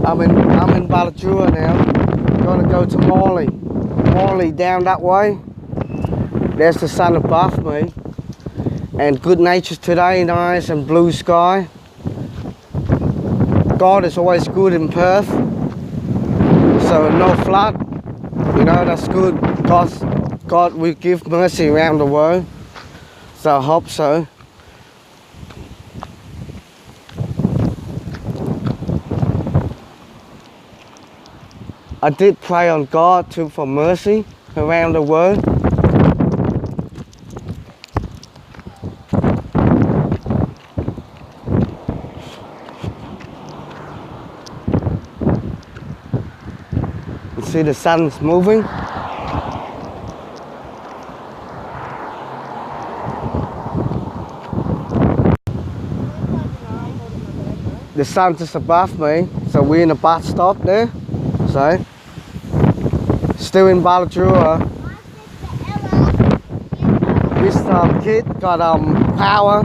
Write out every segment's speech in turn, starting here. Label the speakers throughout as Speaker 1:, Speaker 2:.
Speaker 1: I'm in Balajura now. Gonna go to Morley. Morley down that way. There's the sun above me. And good nature today, nice and blue sky. God is always good in Perth. So no flood. You know, that's good. God will give mercy around the world. So I hope so. I did pray on God too for mercy around the world. You see the sun's moving. The sun's just above me, so we're in a bus stop there. So, still in Balajura. This kid got power,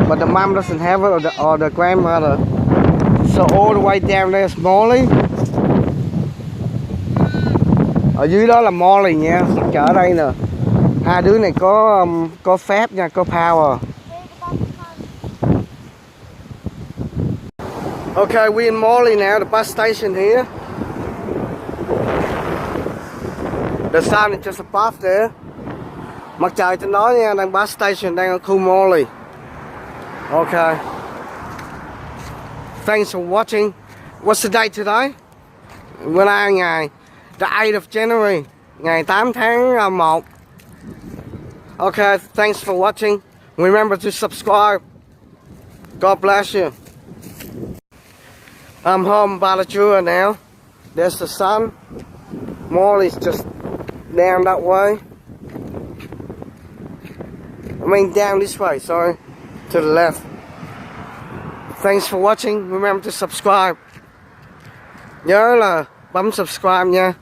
Speaker 1: but the mom doesn't have it, or the grandmother. So all the way down there is Morley. Ở dưới đó là Morley nha, ở đây nè. Hai đứa này có phép nha, có power. Okay, we're in Morley now, the bus station here. The sun is just above there. Mặt trời trên đó nha, đang bus station, đang ở khu Morley. Okay. Thanks for watching. What's the date today? Bữa nay ngày the 8th of January, ngày 8 tháng 1. Okay, thanks for watching. Remember to subscribe. God bless you. I'm home in Balajura now. There's the sun. Morley's just down that way. I mean down this way, sorry. To the left. Thanks for watching. Remember to subscribe. Nhớ là bấm subscribe nha.